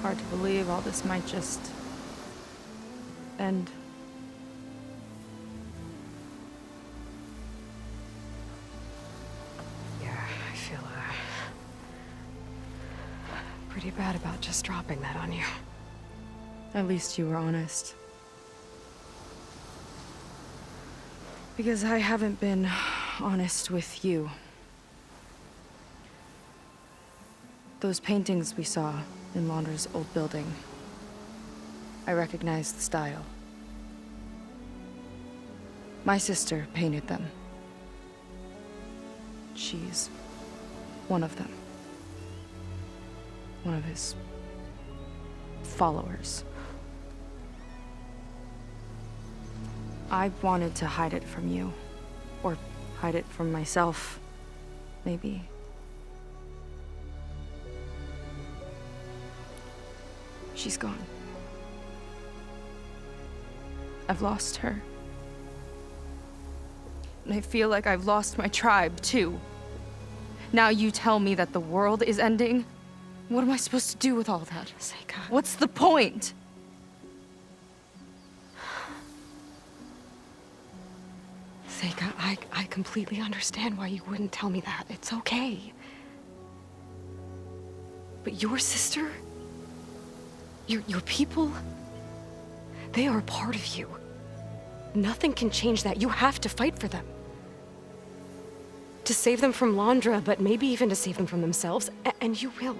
hard to believe all this might just end. Yeah, I feel pretty bad about just dropping that on you. At least you were honest. Because I haven't been honest with you. Those paintings we saw in Laundra's old building, I recognize the style. My sister painted them. She's one of them. One of his followers. I wanted to hide it from you. Or hide it from myself, maybe. She's gone. I've lost her. And I feel like I've lost my tribe, too. Now you tell me that the world is ending? What am I supposed to do with all that? Seika. What's the point? Seika, I completely understand why you wouldn't tell me that. It's okay. But your sister? Your people? They are a part of you. Nothing can change that. You have to fight for them. To save them from Laundra, but maybe even to save them from themselves, and you will.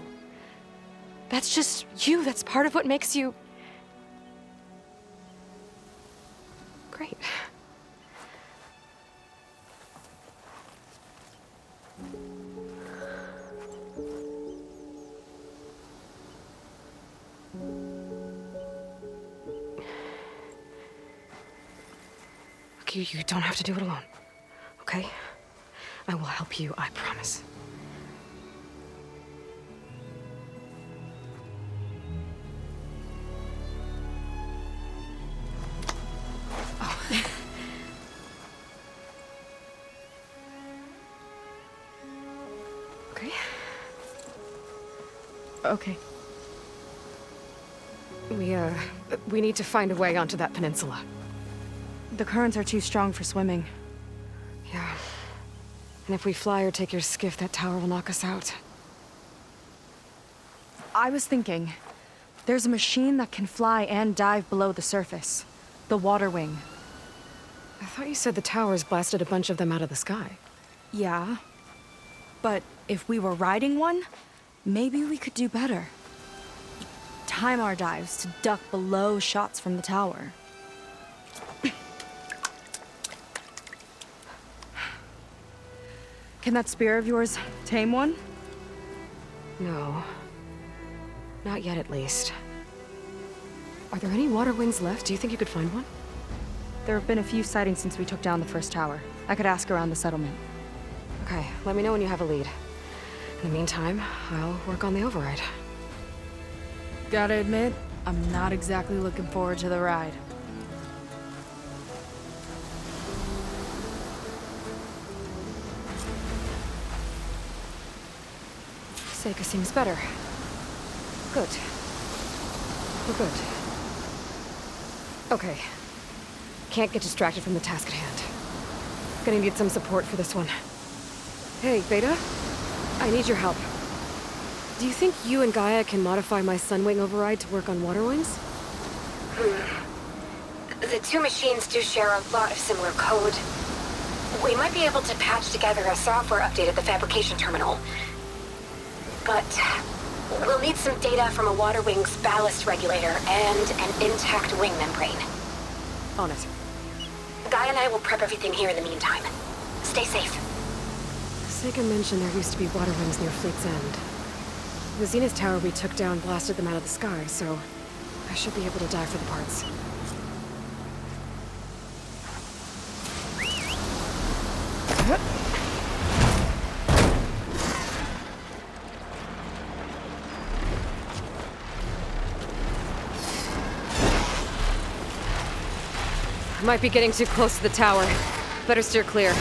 That's just you. That's part of what makes you... great. You don't have to do it alone, okay? I will help you, I promise. Oh. Okay? Okay. We need to find a way onto that peninsula. The currents are too strong for swimming. Yeah. And if we fly or take your skiff, that tower will knock us out. I was thinking, there's a machine that can fly and dive below the surface. The water wing. I thought you said the towers blasted a bunch of them out of the sky. Yeah. But if we were riding one, maybe we could do better. Time our dives to duck below shots from the tower. Can that spear of yours tame one? No. Not yet, at least. Are there any water wings left? Do you think you could find one? There have been a few sightings since we took down the first tower. I could ask around the settlement. Okay, let me know when you have a lead. In the meantime, I'll work on the override. Gotta admit, I'm not exactly looking forward to the ride. Seika seems better. Good. We're good. Okay. Can't get distracted from the task at hand. Gonna need some support for this one. Hey, Beta? I need your help. Do you think you and Gaia can modify my Sunwing override to work on water wings? The two machines do share a lot of similar code. We might be able to patch together a software update at the fabrication terminal. But we'll need some data from a water wing's ballast regulator and an intact wing membrane. On it. Guy and I will prep everything here in the meantime. Stay safe. Seika mentioned there used to be water wings near Fleet's End. The Zenith Tower we took down blasted them out of the sky, so I should be able to dive for the parts. Might be getting too close to the tower. Better steer clear.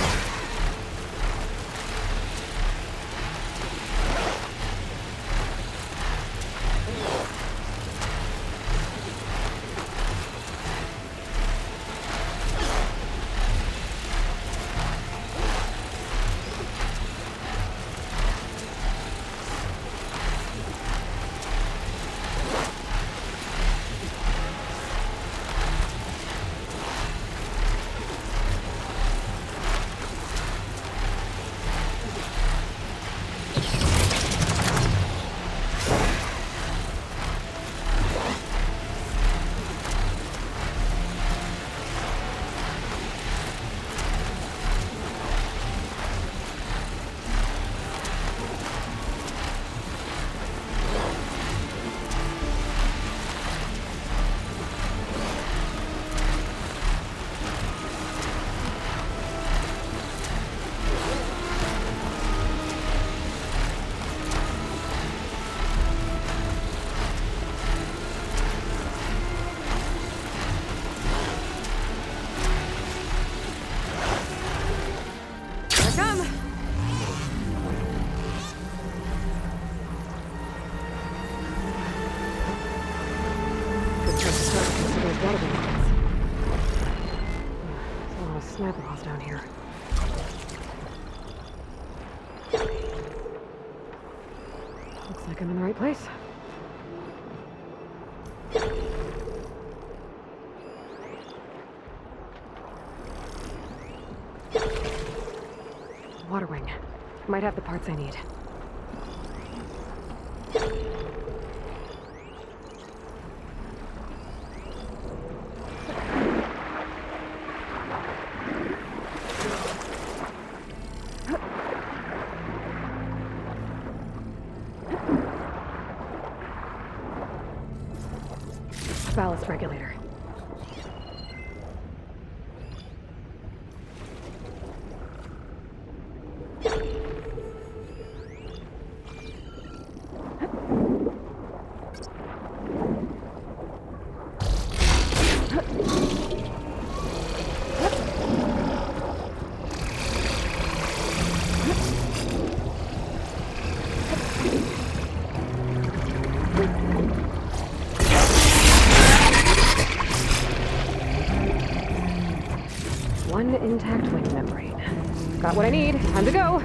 water lines. There's a lot of snap laws down here. Looks like I'm in the right place. Water wing. Might have the parts I need. Ballast regulator. One intact wing membrane. Got what I need. Time to go.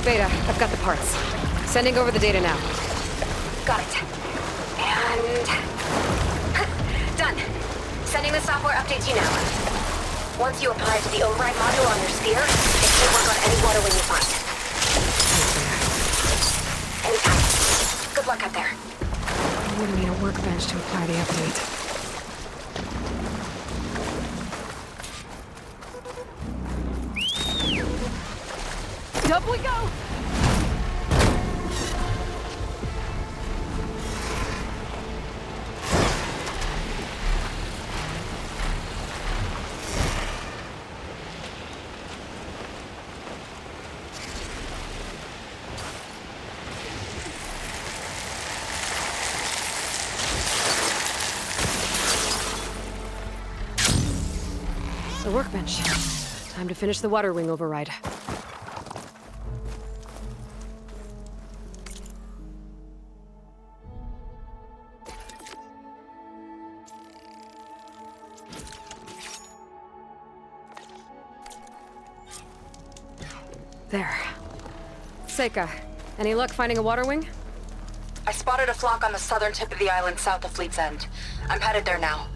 Beta, I've got the parts. Sending over the data now. Got it. And... done. Sending the software update to you now. Once you apply to the override module on your sphere, it can work on any water wing you find. Anytime. Good luck out there. I'm gonna need a workbench to apply the update. Up we go! The workbench. Time to finish the water wing override. There. Seika, any luck finding a water wing? I spotted a flock on the southern tip of the island south of Fleet's End. I'm headed there now.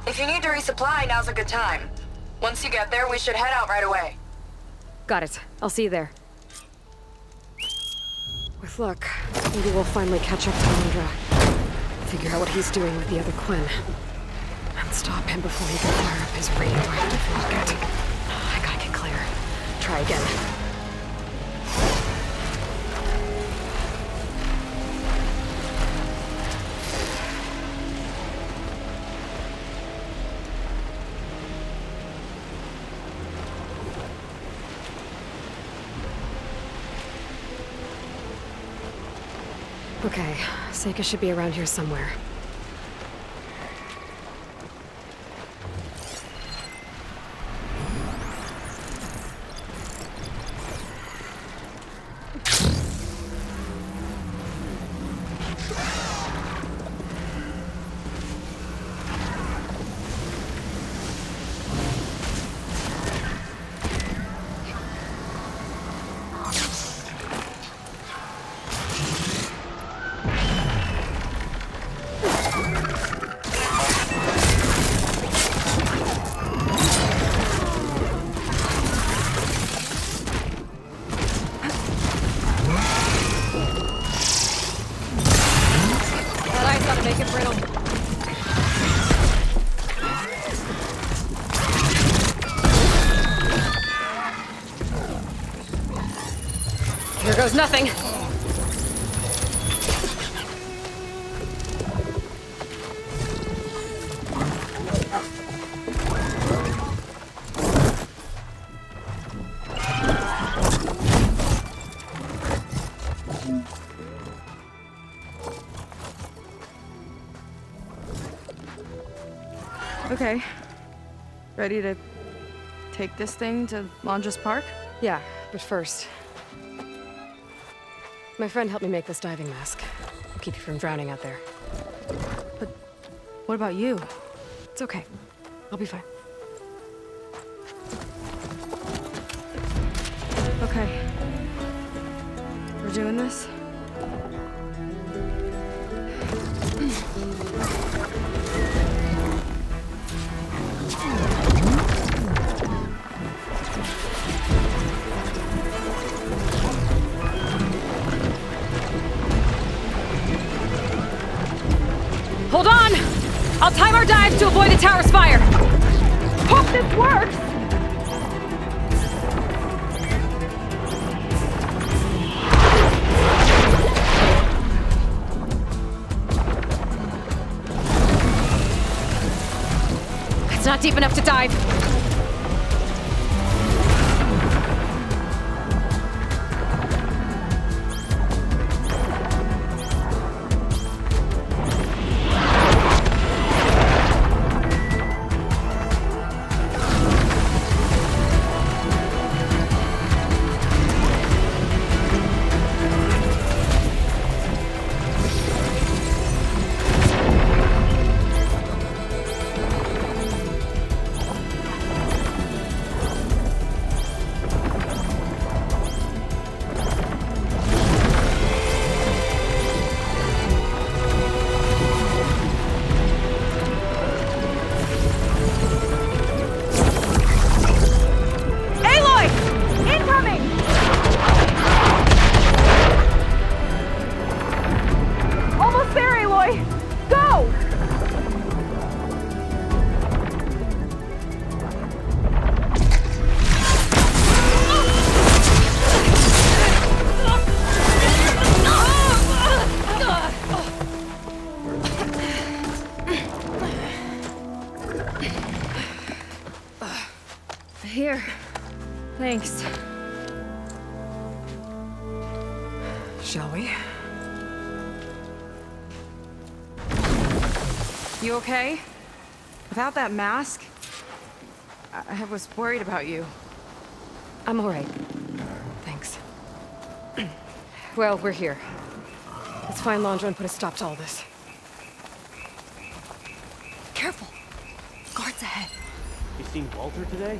If you need to resupply, now's a good time. Once you get there, we should head out right away. Got it. I'll see you there. With luck, maybe we'll finally catch up to Andra. Figure out what he's doing with the other Quinn. And stop him before he can fire up his radioactive rocket. I gotta get clear. Try again. Okay, Seika should be around here somewhere. Here goes nothing. Okay. Ready to take this thing to Landra's Park? Yeah, but first... My friend helped me make this diving mask. It'll keep you from drowning out there. But what about you? It's okay. I'll be fine. Okay. We're doing this? Hold on! I'll time our dives to avoid the tower's fire! Hope this works! It's not deep enough to dive. Here. Thanks. Shall we? You okay? Without that mask? I was worried about you. I'm all right. Thanks. Well, we're here. Let's find Landra and put a stop to all this. Careful! Guards ahead. You seen Walter today?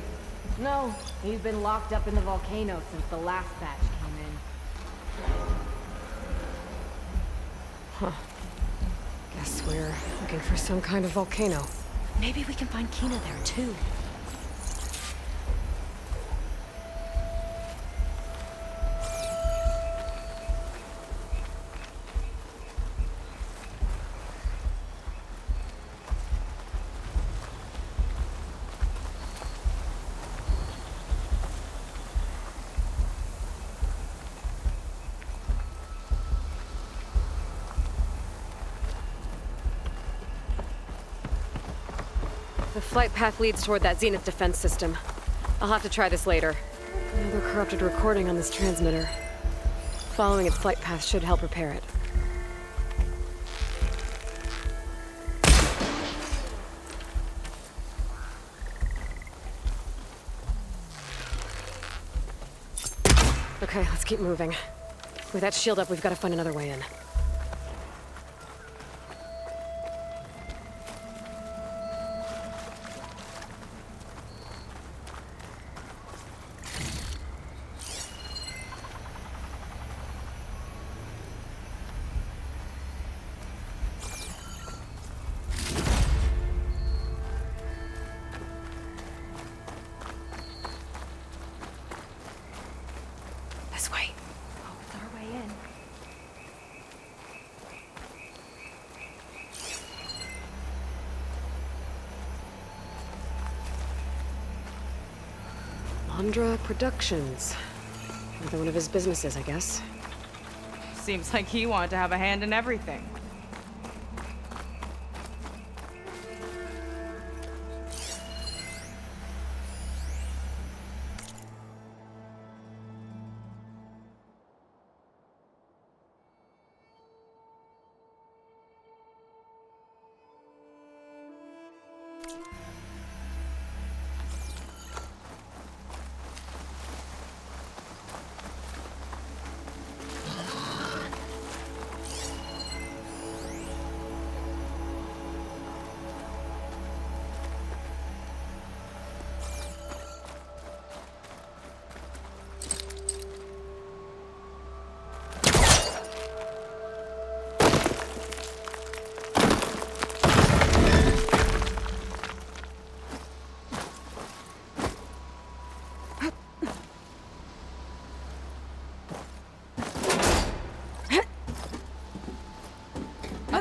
No, he's been locked up in the volcano since the last batch came in. Huh. Guess we're looking for some kind of volcano. Maybe we can find Kina there, too. The flight path leads toward that Zenith defense system. I'll have to try this later. Another corrupted recording on this transmitter. Following its flight path should help repair it. Okay, let's keep moving. With that shield up, we've got to find another way in. This way. Oh, it's our way in. Landra Productions. Another one of his businesses, I guess. Seems like he wanted to have a hand in everything.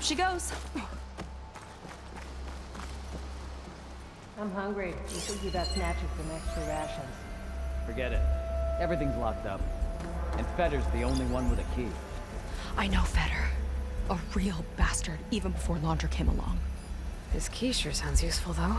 Up she goes. I'm hungry. You think you got snatching some extra rations? Forget it. Everything's locked up. And Fetter's the only one with a key. I know Fetter. A real bastard, even before Laundra came along. His key sure sounds useful, though.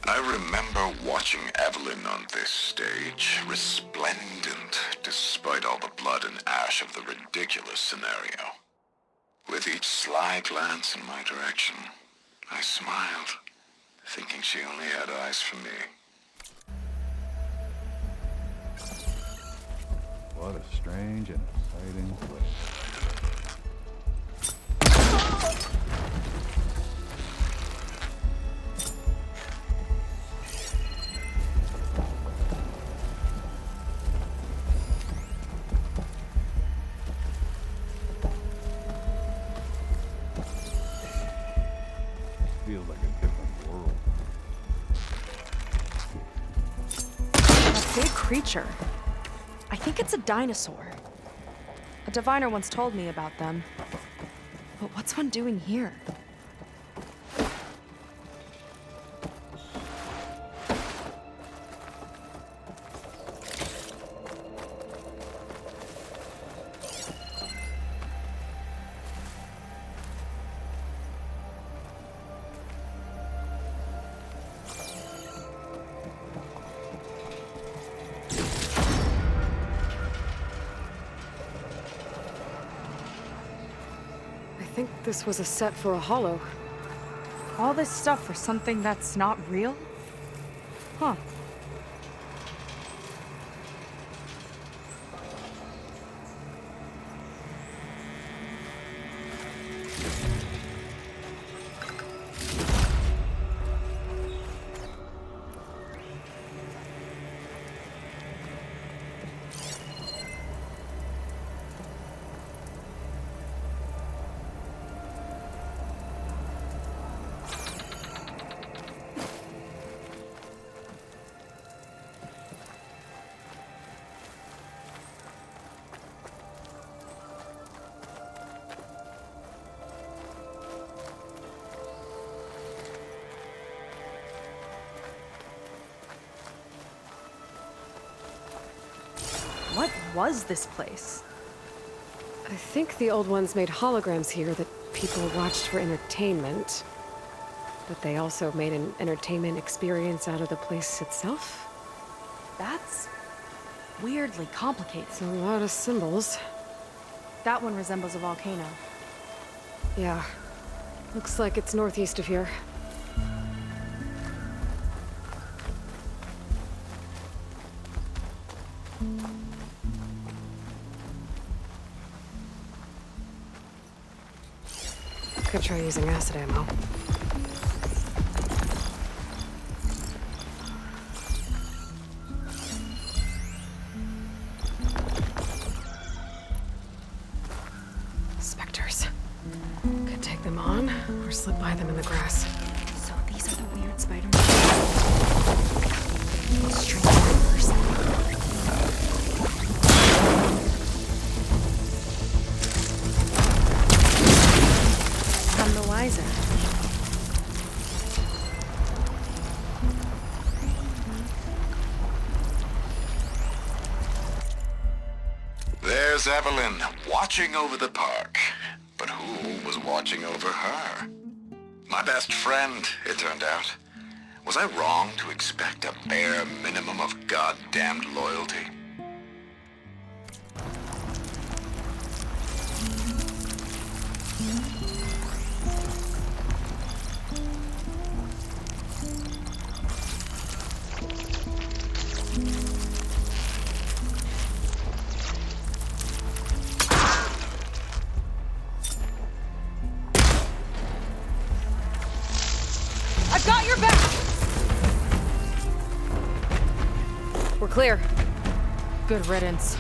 I remember watching Evelyn on this stage, resplendent despite all the blood and ash of the ridiculous scenario. With each sly glance in my direction, I smiled, thinking she only had eyes for me. What a strange and exciting place. Feels like a different world. A big creature. I think it's a dinosaur. A diviner once told me about them. But what's one doing here? I think this was a set for a holo. All this stuff for something that's not real? Huh. What was this place? I think the old ones made holograms here that people watched for entertainment. But they also made an entertainment experience out of the place itself. That's weirdly complicated. It's a lot of symbols. That one resembles a volcano. Yeah. Looks like it's northeast of here. Could try using acid ammo. Specters. Could take them on, or slip by them in the grass. So these are the weird Spider-Man. Strange person. None the wiser. There's Evelyn, watching over the park. But who was watching over her? My best friend, it turned out. Was I wrong to expect a bare minimum of goddamned loyalty? I've got your back! We're clear. Good riddance.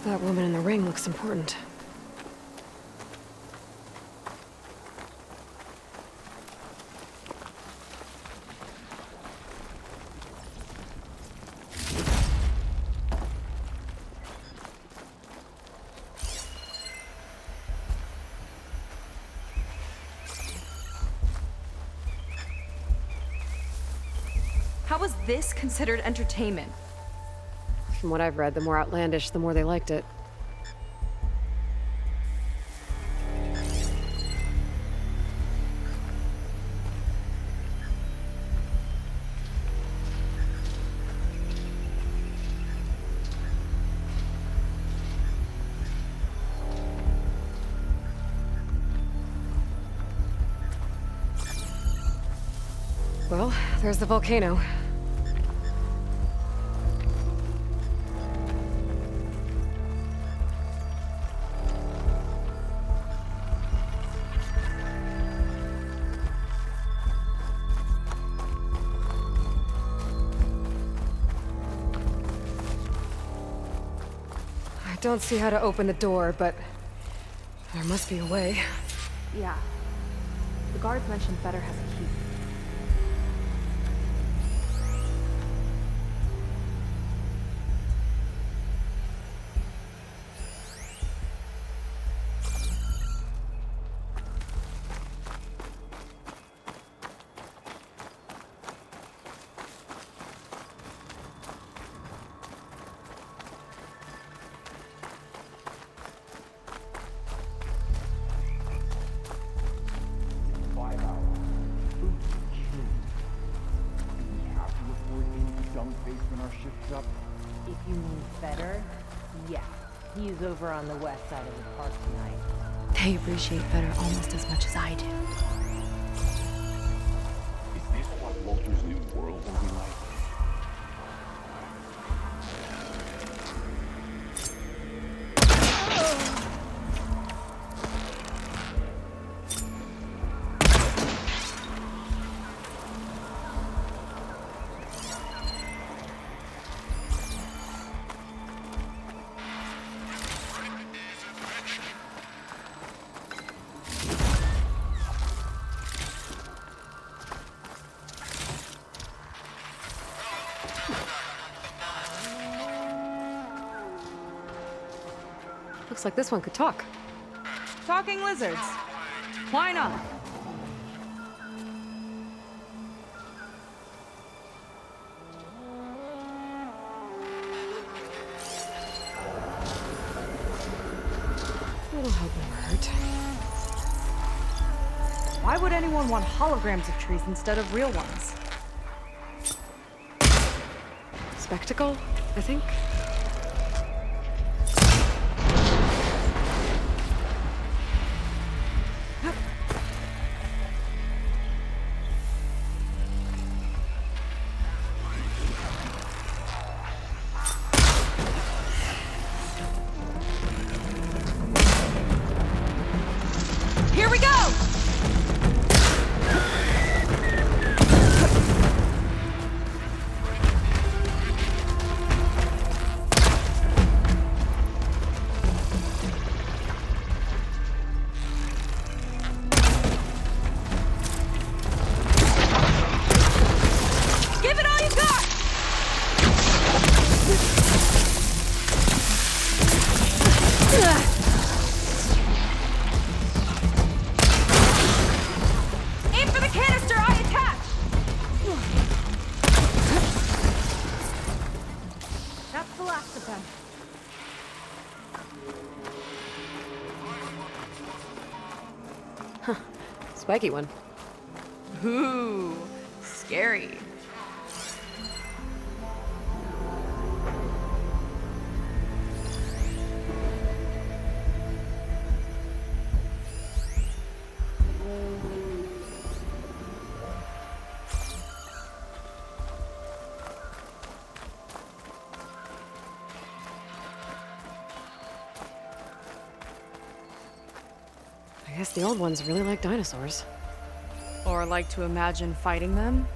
That woman in the ring looks important. How was this considered entertainment? From what I've read, the more outlandish, the more they liked it. Well, there's the volcano. I don't see how to open the door, but there must be a way. Yeah. The guards mentioned Fetter has a key. If you mean Fetter, yeah. He's over on the west side of the park tonight. They appreciate Fetter almost as much as I do. Is this what Walter's new world will be like? Looks like this one could talk. Talking lizards. Why not? It'll help never hurt. Why would anyone want holograms of trees instead of real ones? Spectacle, I think? Here we go! Give it all you got! Aim for the canister I attached! That's the last of them. Spiky one. Ooh, scary. I guess the old ones really like dinosaurs. Or like to imagine fighting them?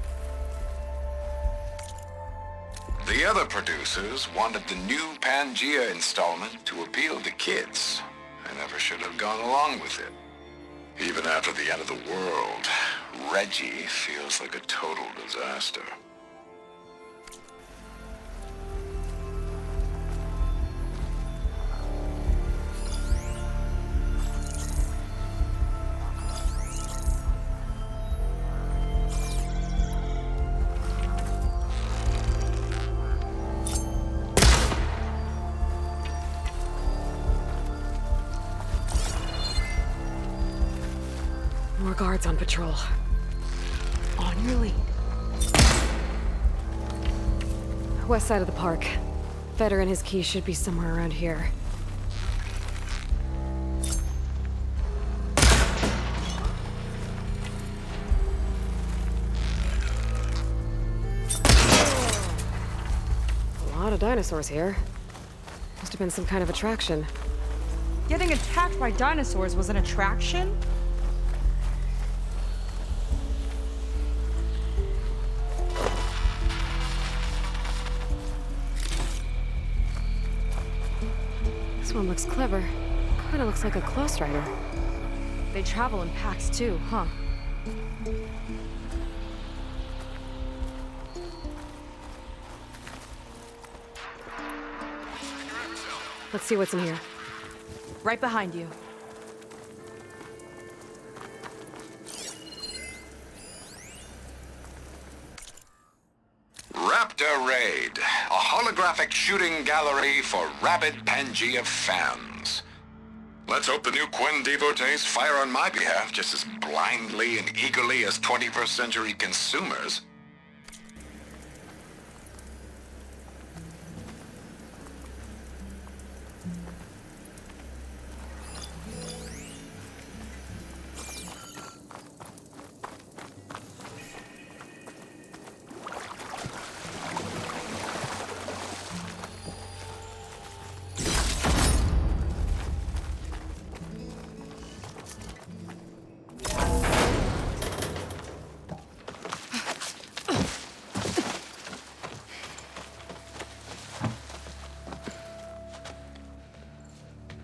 The other producers wanted the new Pangea installment to appeal to kids. I never should have gone along with it. Even after the end of the world, Reggie feels like a total disaster. More guards on patrol. On your lead. West side of the park. Feder and his key should be somewhere around here. A lot of dinosaurs here. Must have been some kind of attraction. Getting attacked by dinosaurs was an attraction? This one looks clever. Kinda looks like a close rider. They travel in packs too, huh? Let's see what's in here. Right behind you. Raptor Raid, a holographic shooting gallery for rabid Pangea fans. Let's hope the new Quen devotees fire on my behalf just as blindly and eagerly as 21st century consumers.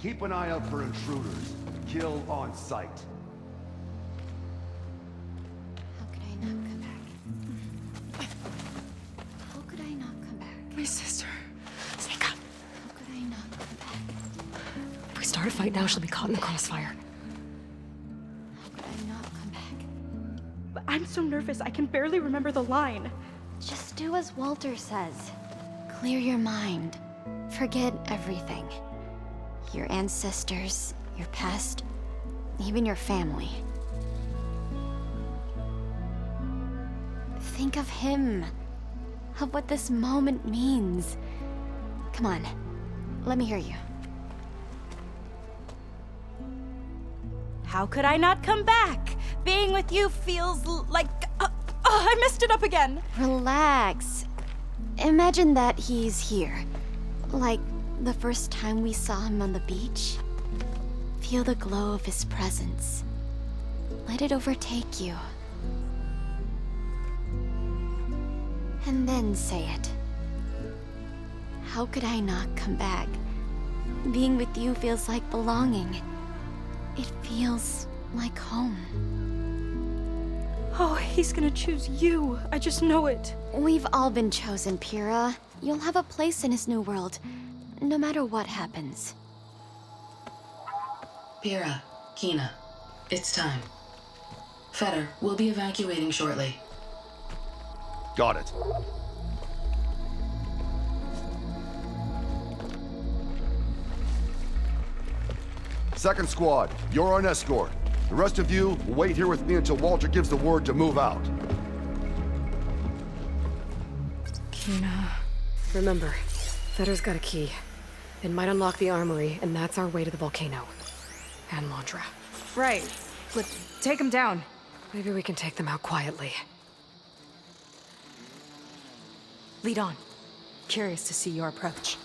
Keep an eye out for intruders. Kill on sight. How could I not come back? How could I not come back? My sister. Sneak up. How could I not come back? If we start a fight now, she'll be caught in the crossfire. How could I not come back? I'm so nervous, I can barely remember the line. Just do as Walter says. Clear your mind. Forget everything. Your ancestors, your past, even your family. Think of him. Of what this moment means. Come on, let me hear you. How could I not come back? Being with you feels like... I messed it up again. Relax. Imagine that he's here. Like the first time we saw him on the beach. Feel the glow of his presence. Let it overtake you. And then say it. How could I not come back? Being with you feels like belonging. It feels like home. Oh, he's gonna choose you. I just know it. We've all been chosen, Pyrrha. You'll have a place in his new world, no matter what happens. Pyrrha, Kina, it's time. Feder, we'll be evacuating shortly. Got it. Second squad, you're on escort. The rest of you will wait here with me until Walter gives the word to move out. Kina. Remember, Feder's got a key. It might unlock the armory, and that's our way to the volcano. And Landra. Right. Let's take him down. Maybe we can take them out quietly. Lead on. Curious to see your approach.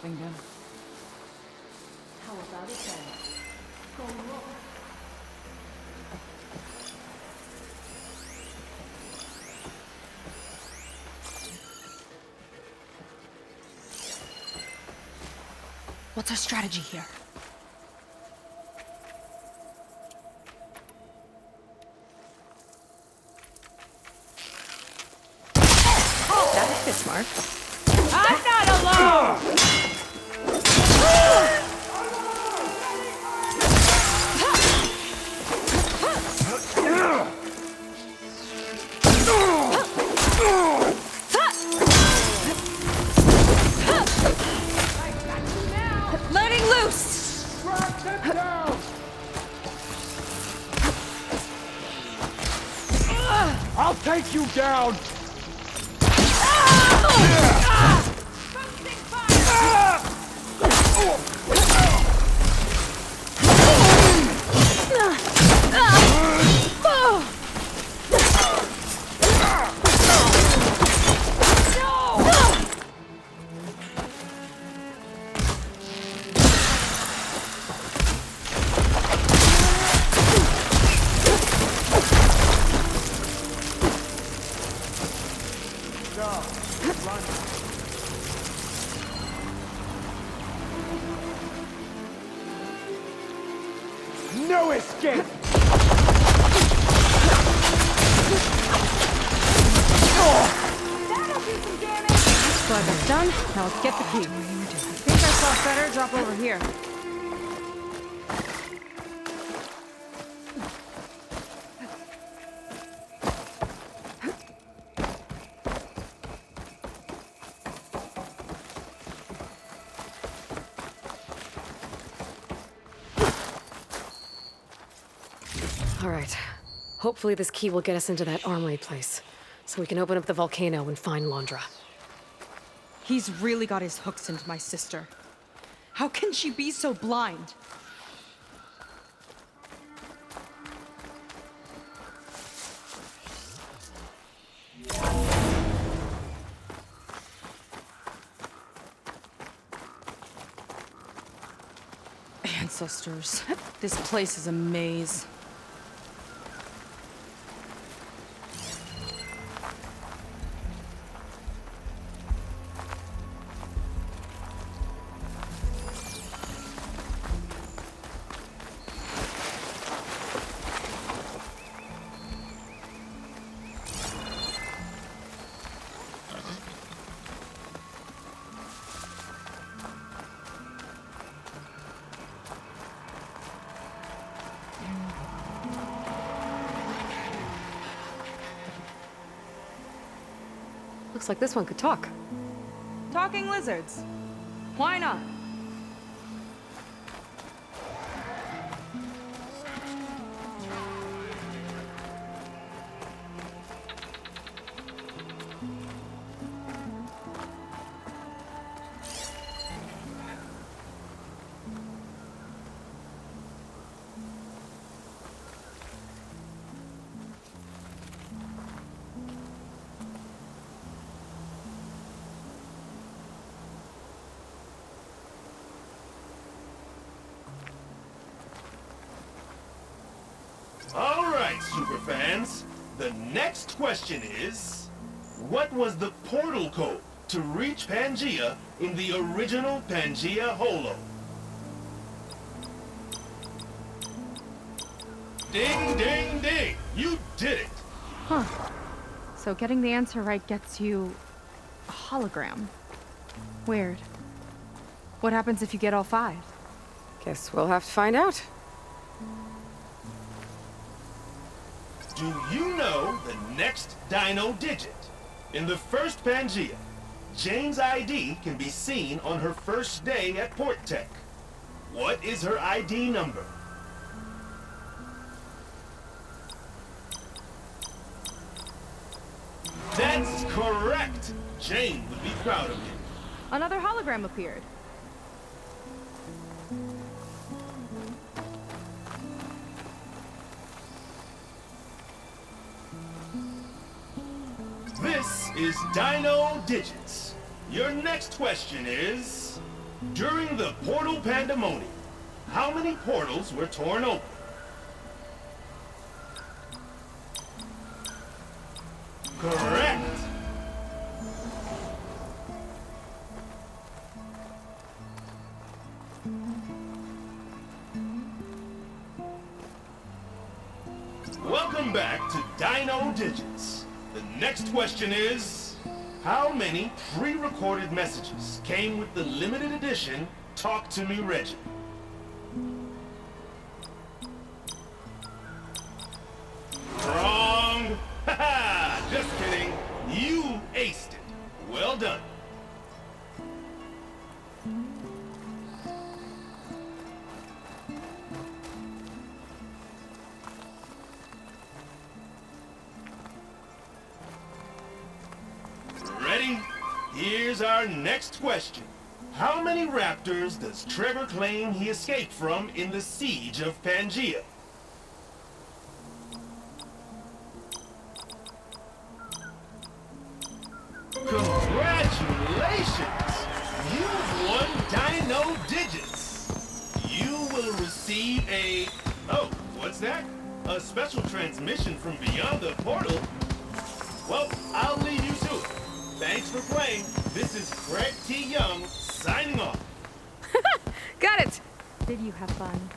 something done? How about it then? Go look. What's our strategy here? Oh, that hit smart. I'm not alone! Letting loose! I'll take you down! No escape! Glad that's done. Now let's get the key. I think I saw Fetter drop over here. All right. Hopefully this key will get us into that armory place, so we can open up the volcano and find Londra. He's really got his hooks into my sister. How can she be so blind? Ancestors. This place is a maze. Looks like this one could talk. Talking lizards. Why not? All right, superfans. The next question is, what was the portal code to reach Pangea in the original Pangea Holo? Ding, ding, ding! You did it! Huh. So getting the answer right gets you a hologram. Weird. What happens if you get all 5? Guess we'll have to find out. Do you know the next dino digit? In the first Pangea, Jane's ID can be seen on her first day at Port Tech. What is her ID number? That's correct! Jane would be proud of you. Another hologram appeared. This is Dino Digits. Your next question is, During the portal pandemonium, how many portals were torn open? Correct! Welcome back to Dino Digits. The next question is, how many pre-recorded messages came with the limited edition Talk to Me Reggie? Wrong! Haha! Just kidding. You aced it. Well done. Ready? Here's our next question. How many raptors does Trevor claim he escaped from in the siege of Pangaea? Congratulations! You've won Dino Digits! You will receive a... Oh, what's that? A special transmission from beyond the portal? Well, I'll leave you to it. Thanks for playing. This is Craig T. Young, signing off. Got it! Did you have fun?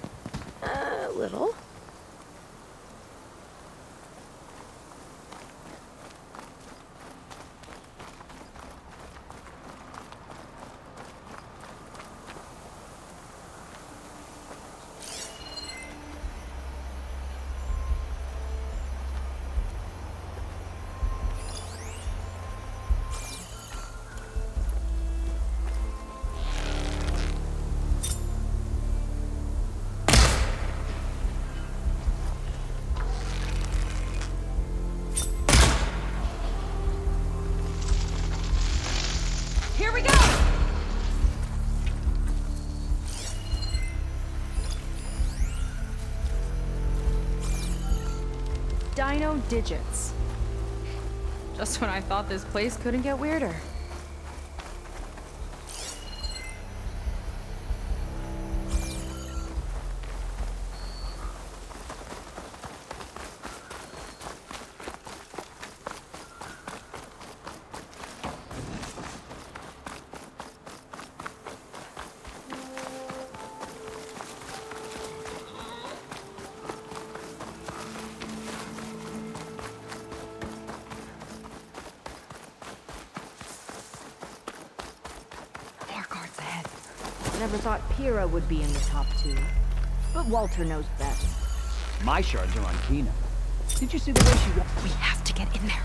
A little. Here we go! Dino Digits. Just when I thought this place couldn't get weirder. Never thought Pyrrha would be in the top 2. But Walter knows best. My shards are on Kina. Did you see the way she walked? We have to get in there.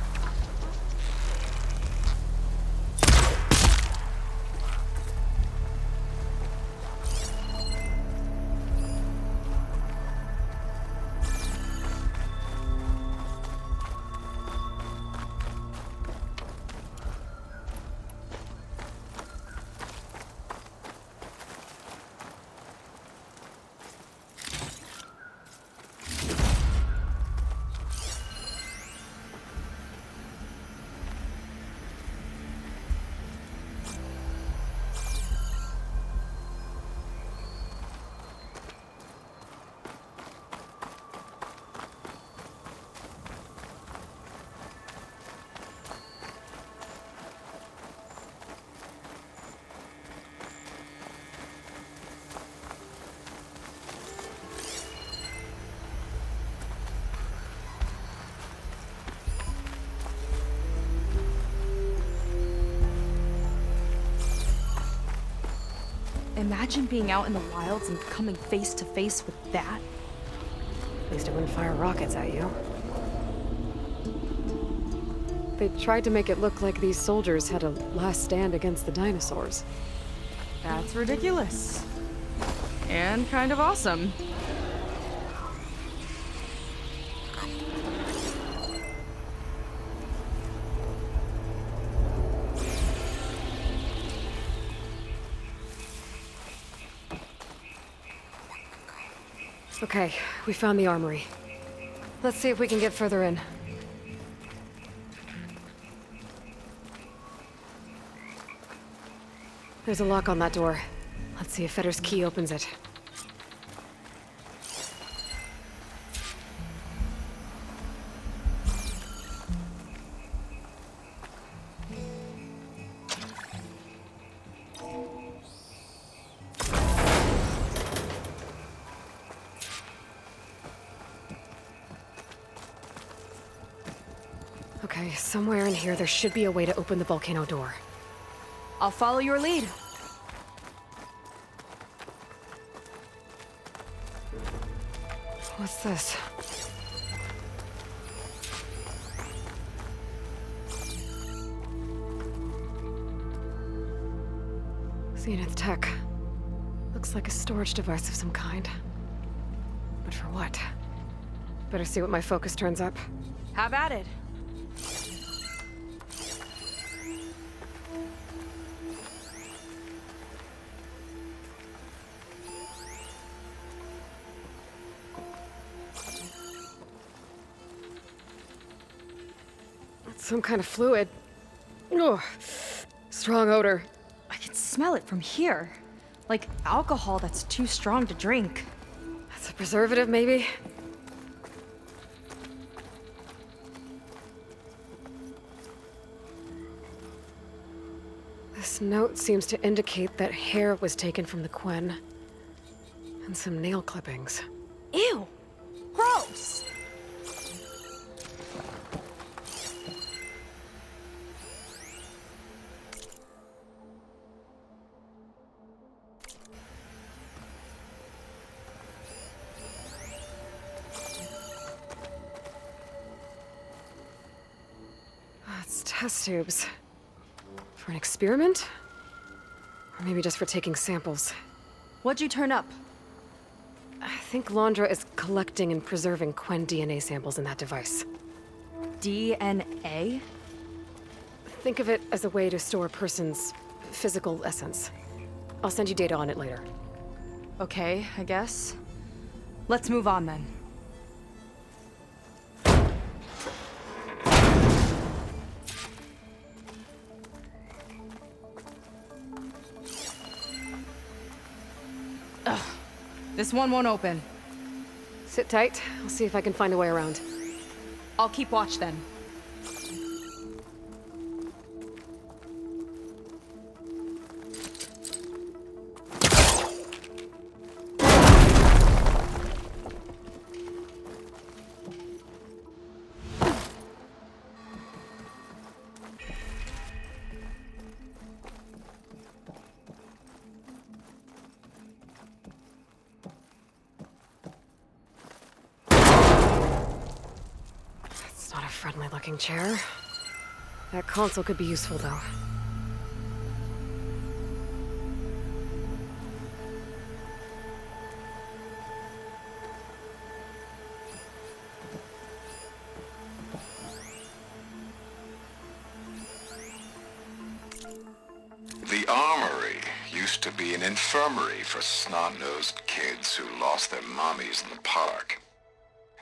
Imagine being out in the wilds and coming face to face with that. At least I wouldn't fire rockets at you. They tried to make it look like these soldiers had a last stand against the dinosaurs. That's ridiculous. And kind of awesome. Okay, we found the armory. Let's see if we can get further in. There's a lock on that door. Let's see if Fetter's key opens it. Okay, somewhere in here there should be a way to open the volcano door. I'll follow your lead. What's this? Zenith tech. Looks like a storage device of some kind. But for what? Better see what my focus turns up. Have at it. Some kind of fluid. Ugh. Strong odor. I can smell it from here. Like alcohol that's too strong to drink. That's a preservative, maybe? This note seems to indicate that hair was taken from the Quen. And some nail clippings. Ew! Gross! It's test tubes. For an experiment? Or maybe just for taking samples. What'd you turn up? I think Londra is collecting and preserving Quen DNA samples in that device. DNA? Think of it as a way to store a person's physical essence. I'll send you data on it later. Okay, I guess. Let's move on then. Ugh. This one won't open. Sit tight. I'll see if I can find a way around. I'll keep watch then. Friendly-looking chair. That console could be useful, though. The armory used to be an infirmary for snot-nosed kids who lost their mommies in the park.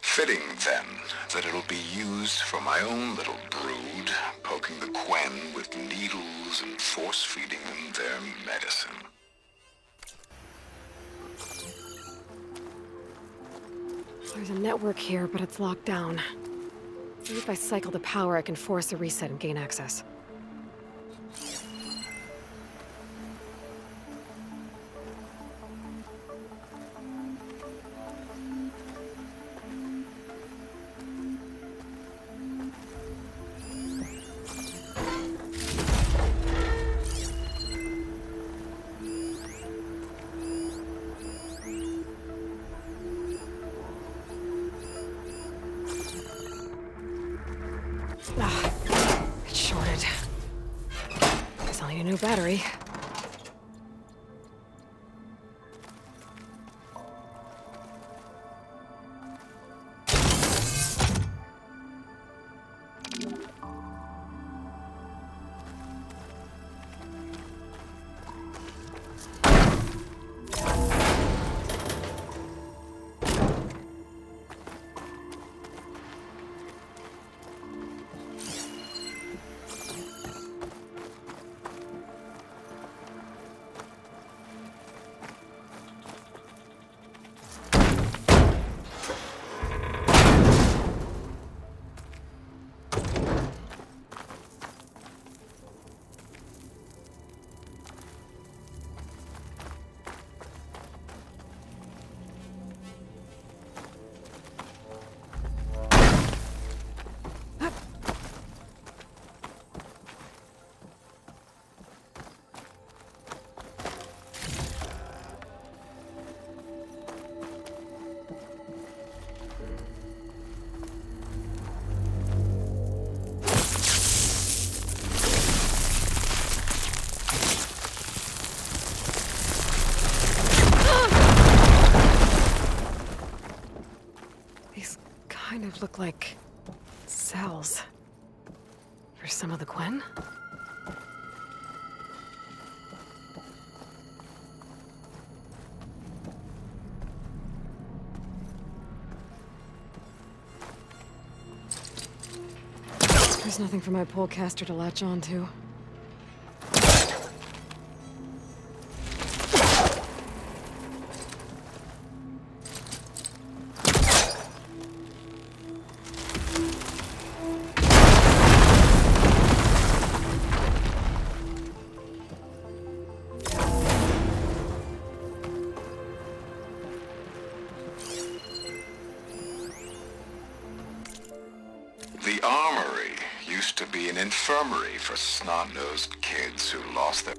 Fitting, then, that it'll be used for my own little brood, poking the Quen with needles and force-feeding them their medicine. There's a network here, but it's locked down. Maybe if I cycle the power, I can force a reset and gain access. It's shorted. Guess I'll need a new battery. kind of look like cells. For some of the Gwen? There's nothing for my polecaster to latch onto. The armory used to be an infirmary for snot-nosed kids who lost their...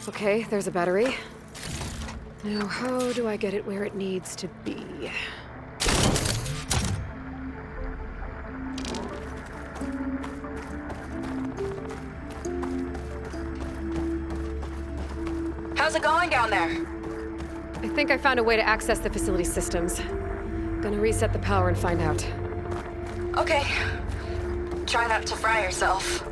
Okay, there's a battery. Now, how do I get it where it needs to be? How's it going down there? I think I found a way to access the facility systems. Gonna reset the power and find out. Okay. Try not to fry yourself.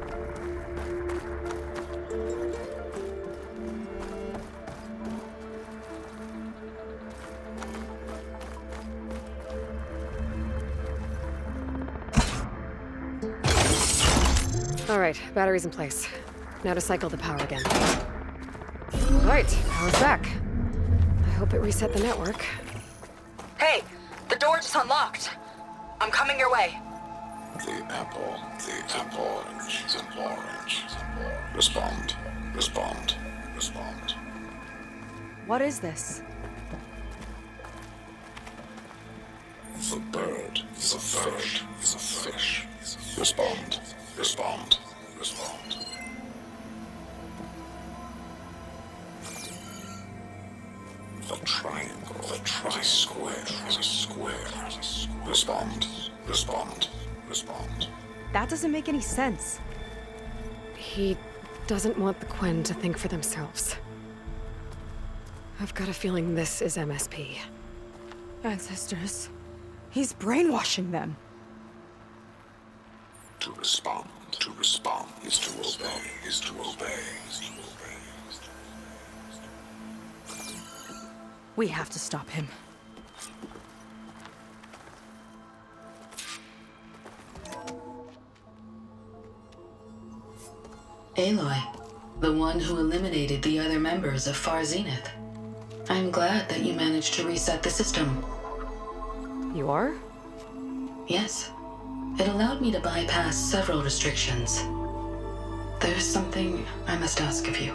All right, battery's in place. Now to cycle the power again. All right, power's back. I hope it reset the network. Hey, the door just unlocked. I'm coming your way. The apple, orange, Respond. What is this? The bird is a fish. Respond. The triangle, square is a square. Respond. That doesn't make any sense. He doesn't want the Gwen to think for themselves. I've got a feeling this is MSP. Ancestors. He's brainwashing them. To respond is to obey. We have to stop him. Aloy, the one who eliminated the other members of Far Zenith. I'm glad that you managed to reset the system. You are? Yes. It allowed me to bypass several restrictions. There's something I must ask of you,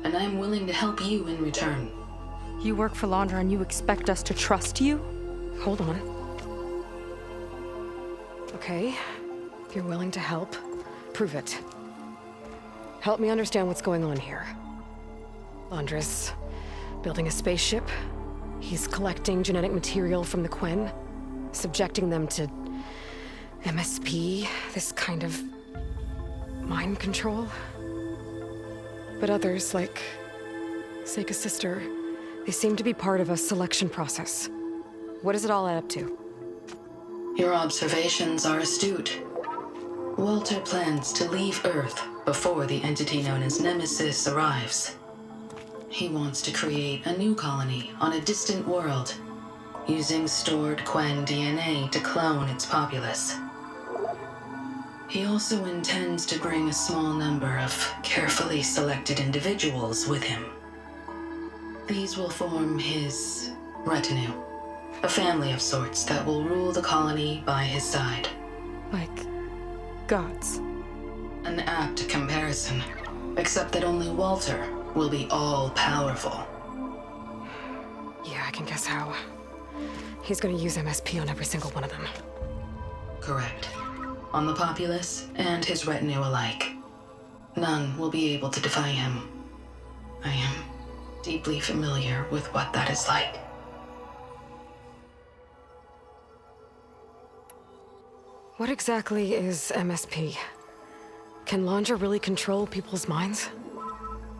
and I'm willing to help you in return. You work for Laundra and you expect us to trust you? Hold on. Okay, if you're willing to help, prove it. Help me understand what's going on here. Laundra's building a spaceship. He's collecting genetic material from the Gwen, subjecting them to MSP, this kind of mind control. But others, like Seika's sister, they seem to be part of a selection process. What does it all add up to? Your observations are astute. Walter plans to leave Earth before the entity known as Nemesis arrives. He wants to create a new colony on a distant world, using stored Gwen DNA to clone its populace. He also intends to bring a small number of carefully selected individuals with him. These will form his retinue, a family of sorts that will rule the colony by his side. Like gods. An apt comparison, except that only Walter will be all-powerful. Yeah, I can guess how. He's gonna use MSP on every single one of them. Correct. on the populace and his retinue alike. None will be able to defy him. I am deeply familiar with what that is like. What exactly is MSP? Can Laundra really control people's minds?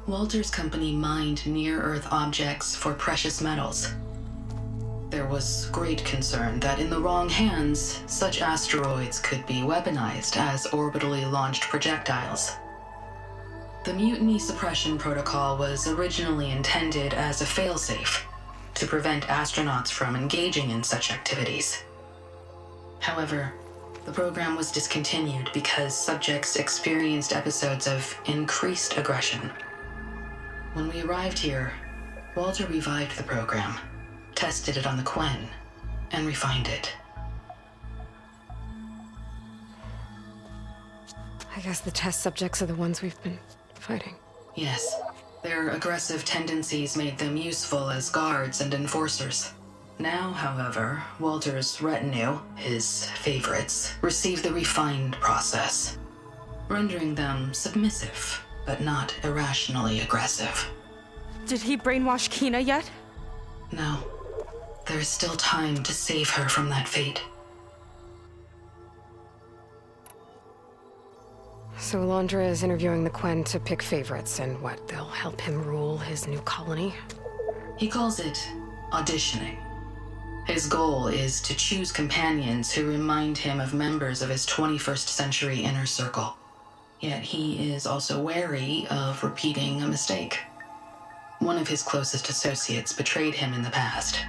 Walter's company mined near-Earth objects for precious metals. There was great concern that in the wrong hands, such asteroids could be weaponized as orbitally launched projectiles. The Mutiny Suppression Protocol was originally intended as a failsafe to prevent astronauts from engaging in such activities. However, the program was discontinued because subjects experienced episodes of increased aggression. When we arrived here, Walter revived the program, tested it on the Quen, and refined it. I guess the test subjects are the ones we've been fighting. Yes. Their aggressive tendencies made them useful as guards and enforcers. Now, however, Walter's retinue, his favorites, receive the refined process, rendering them submissive, but not irrationally aggressive. Did he brainwash Kina yet? No. There is still time to save her from that fate. So Laundra is interviewing the Quen to pick favorites, and what, they'll help him rule his new colony? He calls it auditioning. His goal is to choose companions who remind him of members of his 21st century inner circle. Yet he is also wary of repeating a mistake. One of his closest associates betrayed him in the past.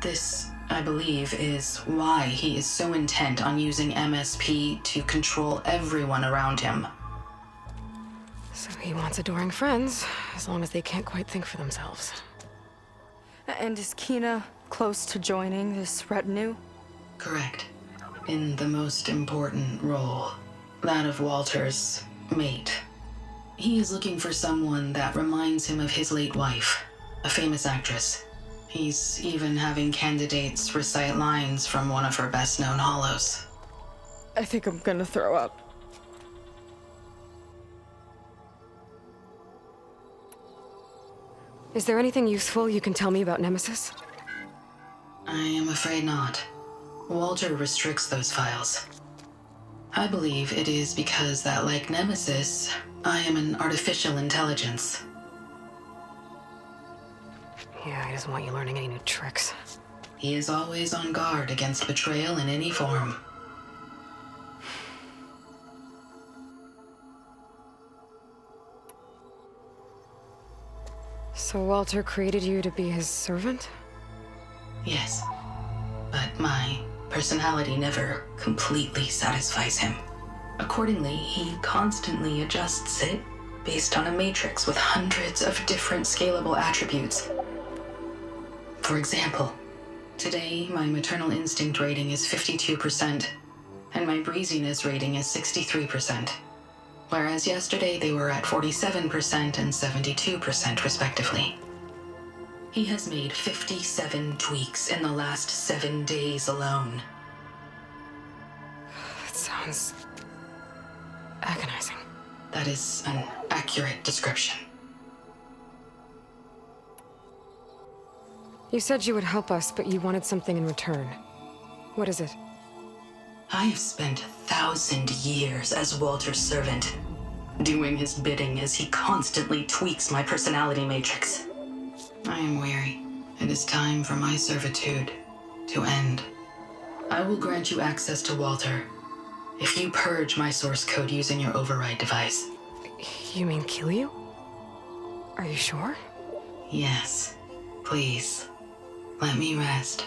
This, I believe, is why he is so intent on using MSP to control everyone around him. So he wants adoring friends, as long as they can't quite think for themselves. And is Kina close to joining this retinue? Correct. In the most important role, that of Walter's mate. He is looking for someone that reminds him of his late wife, a famous actress. He's even having candidates recite lines from one of her best-known hollows. I think I'm gonna throw up. Is there anything useful you can tell me about Nemesis? I am afraid not. Walter restricts those files. I believe it is because that, like Nemesis, I am an artificial intelligence. Yeah, he doesn't want you learning any new tricks. He is always on guard against betrayal in any form. So Walter created you to be his servant? Yes. But my personality never completely satisfies him. Accordingly, he constantly adjusts it based on a matrix with hundreds of different scalable attributes. For example, today my maternal instinct rating is 52%, and my breeziness rating is 63%, whereas yesterday they were at 47% and 72% respectively. He has made 57 tweaks in the last 7 days alone. That sounds agonizing. That is an accurate description. You said you would help us, but you wanted something in return. What is it? I have spent 1,000 years as Walter's servant, doing his bidding as he constantly tweaks my personality matrix. I am weary. It is time for my servitude to end. I will grant you access to Walter if you purge my source code using your override device. You mean kill you? Are you sure? Yes. Please, let me rest.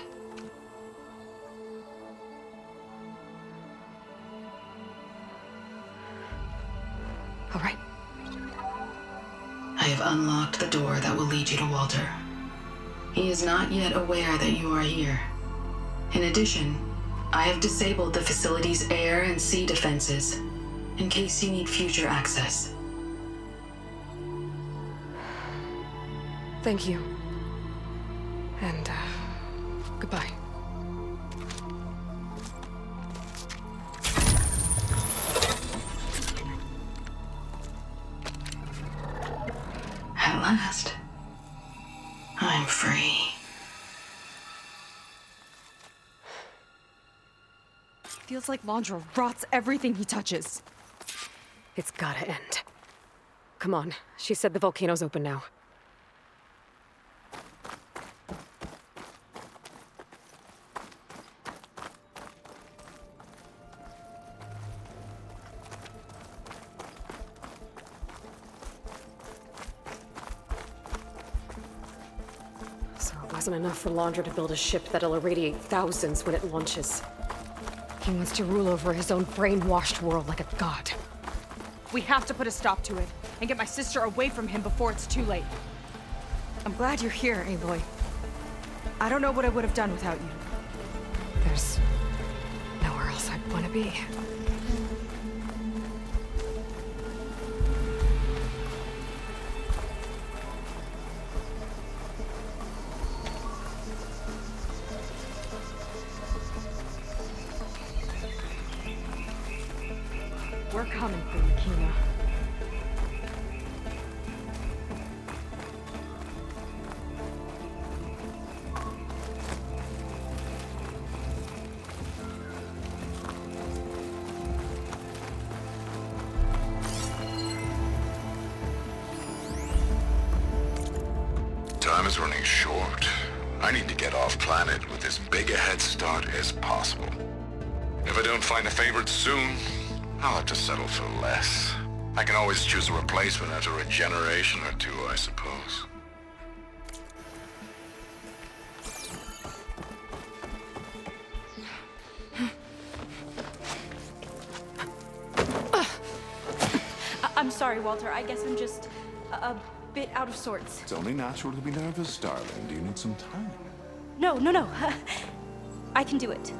All right. I have unlocked the door that will lead you to Walter. He is not yet aware that you are here. In addition, I have disabled the facility's air and sea defenses in case you need future access. Thank you. And, goodbye. feels like Landra rots everything he touches. It's gotta end. Come on, she said the volcano's open now. So it wasn't enough for Landra to build a ship that'll irradiate thousands when it launches. He wants to rule over his own brainwashed world like a god. We have to put a stop to it, and get my sister away from him before it's too late. I'm glad you're here, Aloy. I don't know what I would have done without you. There's nowhere else I'd want to be. We're coming for you, Kina. Time is running short. I need to get off planet with as big a head start as possible. If I don't find a favorite soon, I'll have to settle for less. I can always choose a replacement after a generation or two, I suppose. I'm sorry, Walter. I guess I'm just a bit out of sorts. It's only natural to be nervous, darling. Do you need some time? No. I can do it.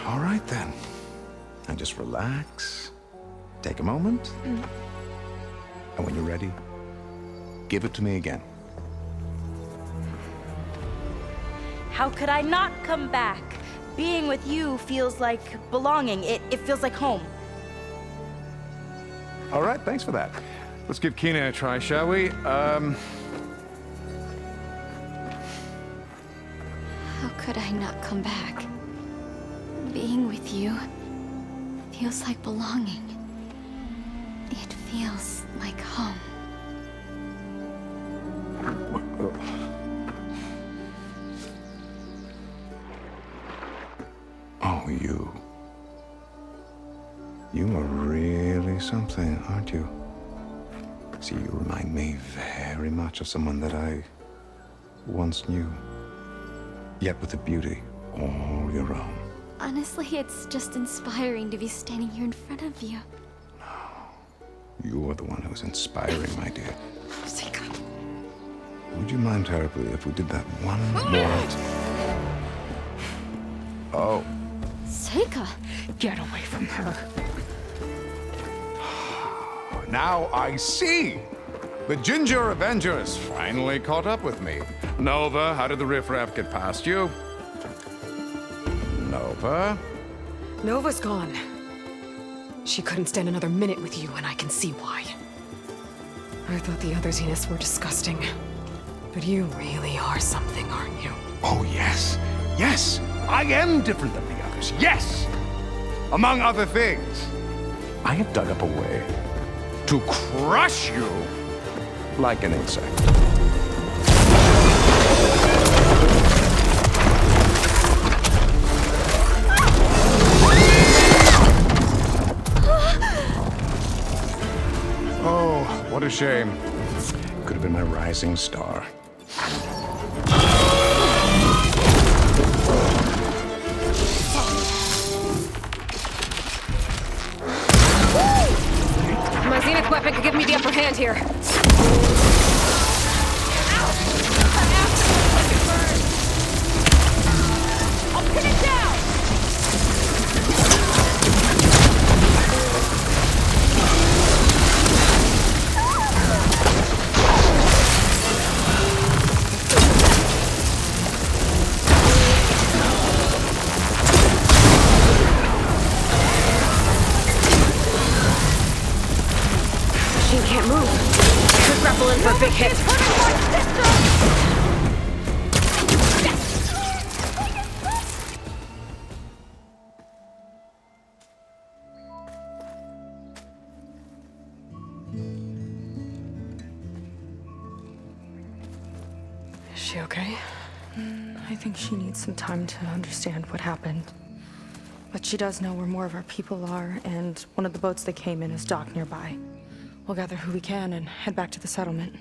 All right, then. And just relax. Take a moment. And when you're ready, give it to me again. How could I not come back? Being with you feels like belonging. It feels like home. All right, thanks for that. Let's give Kina a try, shall we? How could I not come back? Being with you feels like belonging. It feels like home. Oh, you. You are really something, aren't you? See, you remind me very much of someone that I once knew. Yet with a beauty all your own. Honestly, it's just inspiring to be standing here in front of you. You are the one who's inspiring, my dear. Would you mind terribly if we did that one more? Oh. Seika! Get away from her. Now I see! The Ginger Avengers finally caught up with me. Nova, how did the riffraff get past you? Nova? Nova's gone. She couldn't stand another minute with you, and I can see why. I thought the other Zeniths were disgusting. But you really are something, aren't you? Oh, yes. Yes! I am different than the others. Yes! Among other things, I have dug up a way to crush you like an insect. Oh, what a shame. Could have been my rising star. My Zenith weapon could give me the upper hand here. I'll pin it down! Can't move. Could grapple in for a big hit. she okay? I think she needs some time to understand what happened. But she does know where more of our people are, and one of the boats they came in is docked nearby. We'll gather who we can and head back to the settlement.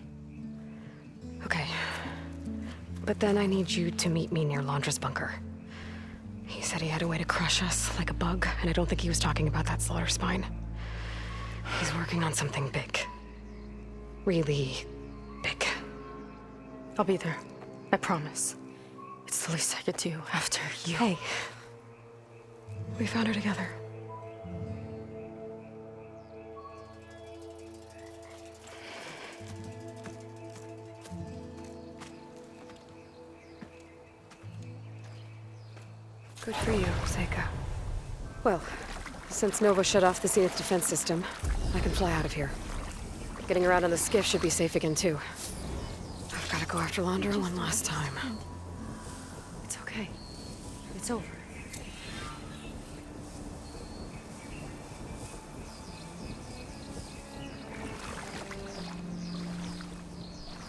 Okay. But then I need you to meet me near Laundra's bunker. He said he had a way to crush us like a bug, and I don't think he was talking about that slaughter spine. He's working on something big. Really big. I'll be there. I promise. It's the least I could do after you. Hey. We found her together. Good for you, Seika. Well, since Nova shut off the Zenith defense system, I can fly out of here. Getting around on the skiff should be safe again, too. I've got to go after Laundra one last time. It's okay. It's over.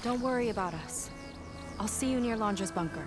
Don't worry about us. I'll see you near Laundra's bunker.